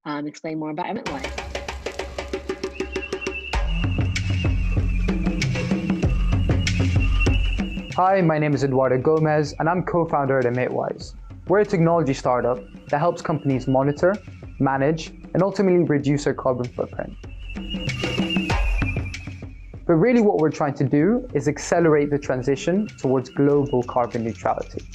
explain more about Emitwise. Hi, my name is Eduardo Gomez, and I'm co-founder at Emitwise. We're a technology startup that helps companies monitor, manage, and ultimately reduce their carbon footprint. But really what we're trying to do is accelerate the transition towards global carbon neutrality.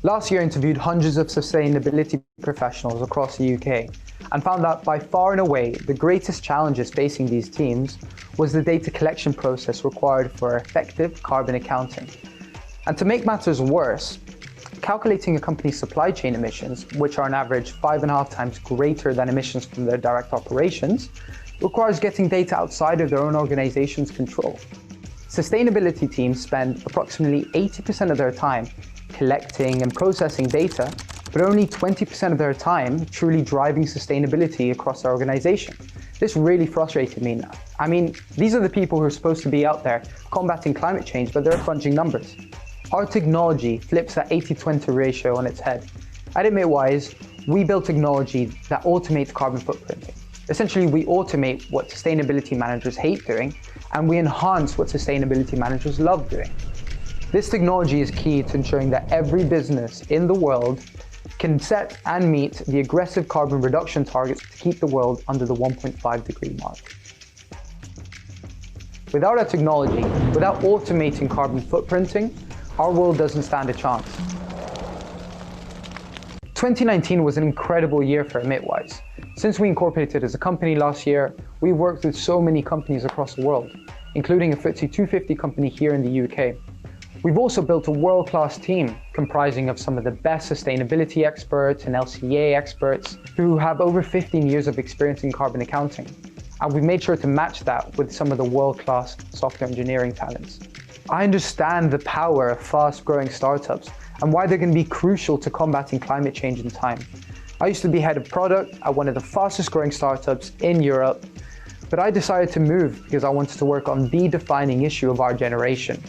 Last year, I interviewed hundreds of sustainability professionals across the UK and found that by far and away, the greatest challenges facing these teams was the data collection process required for effective carbon accounting. And to make matters worse, calculating a company's supply chain emissions, which are on average 5.5 times greater than emissions from their direct operations, requires getting data outside of their own organization's control. Sustainability teams spend approximately 80% of their time collecting and processing data, but only 20% of their time truly driving sustainability across their organization. This really frustrated me. I mean, these are the people who are supposed to be out there combating climate change, but they're crunching numbers. Our technology flips that 80-20 ratio on its head. At Emitwise, we build technology that automates carbon footprinting. Essentially, we automate what sustainability managers hate doing, and we enhance what sustainability managers love doing. This technology is key to ensuring that every business in the world can set and meet the aggressive carbon reduction targets to keep the world under the 1.5 degree mark. Without our technology, without automating carbon footprinting, our world doesn't stand a chance. 2019 was an incredible year for Emitwise. Since we incorporated as a company last year, we've worked with so many companies across the world, including a FTSE 250 company here in the UK. We've also built a world-class team comprising of some of the best sustainability experts and LCA experts who have over 15 years of experience in carbon accounting. And we've made sure to match that with some of the world-class software engineering talents. I understand the power of fast-growing startups and why they're going to be crucial to combating climate change in time. I used to be head of product at one of the fastest-growing startups in Europe, but I decided to move because I wanted to work on the defining issue of our generation.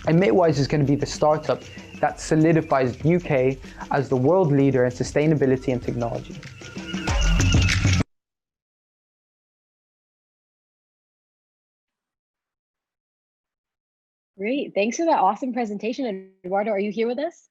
Emitwise is going to be the startup that solidifies the UK as the world leader in sustainability and technology. Great, thanks for that awesome presentation. Eduardo, are you here with us?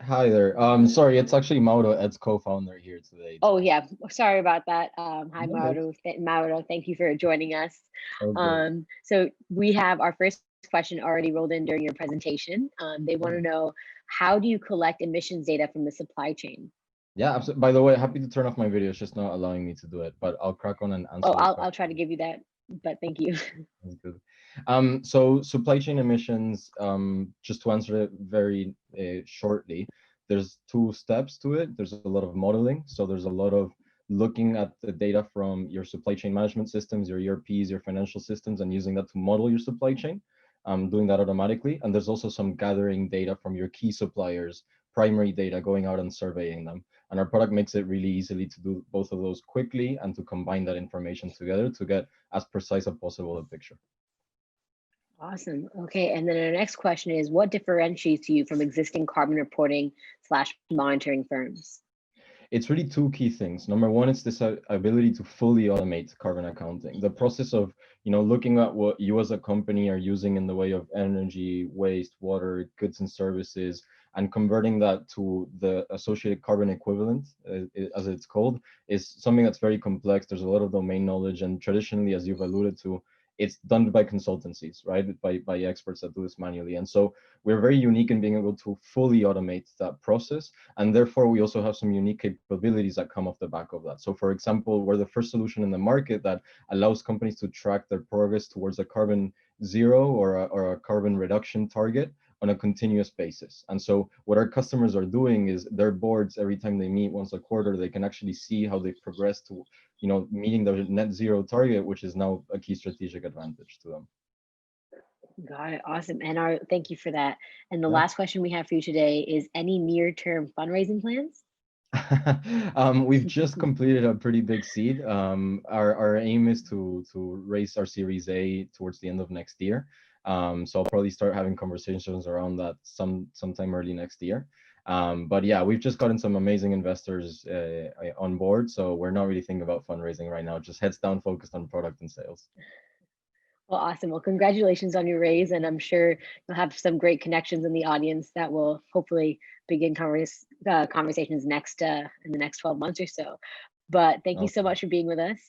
Hi there. Sorry, it's actually Mauro, Ed's co-founder here today. Oh yeah, sorry about that. Hi Mauro. Mauro, thank you for joining us. Okay. So we have our first question already rolled in during your presentation. They want to know, how do you collect emissions data from the supply chain? Yeah, absolutely. By the way, happy to turn off my video. It's just not allowing me to do it, but I'll crack on and answer. Oh, I'll try to give you that, but thank you. That's good. So supply chain emissions, just to answer it very shortly, there's 2 steps to it. There's a lot of modeling. So there's a lot of looking at the data from your supply chain management systems, your ERPs, your financial systems, and using that to model your supply chain, doing that automatically. And there's also some gathering data from your key suppliers, primary data, going out and surveying them. And our product makes it really easily to do both of those quickly and to combine that information together to get as precise as possible a picture. Awesome. Okay, and then our next question is, what differentiates you from existing carbon reporting / monitoring firms? It's really 2 key things. Number one, it's this ability to fully automate carbon accounting. The process of, looking at what you as a company are using in the way of energy, waste, water, goods and services, and converting that to the associated carbon equivalent, as it's called, is something that's very complex. There's a lot of domain knowledge, and traditionally, as you've alluded to, it's done by consultancies, right? By experts that do this manually. And so we're very unique in being able to fully automate that process. And therefore, we also have some unique capabilities that come off the back of that. So for example, we're the first solution in the market that allows companies to track their progress towards a carbon zero or a carbon reduction target on a continuous basis. And so what our customers are doing is their boards, every time they meet once a quarter, they can actually see how they've progressed to meeting their net zero target, which is now a key strategic advantage to them. Got it. Awesome. And thank you for that. And the last question we have for you today is, any near-term fundraising plans? We've just completed a pretty big seed. Our aim is to raise our Series A towards the end of next year. So I'll probably start having conversations around that sometime early next year. But yeah, we've just gotten some amazing investors on board, so we're not really thinking about fundraising right now. Just heads down, focused on product and sales. Well, awesome. Well, congratulations on your raise, and I'm sure you'll have some great connections in the audience that will hopefully begin conversations in the next 12 months or so. But thank you so Okay. much for being with us.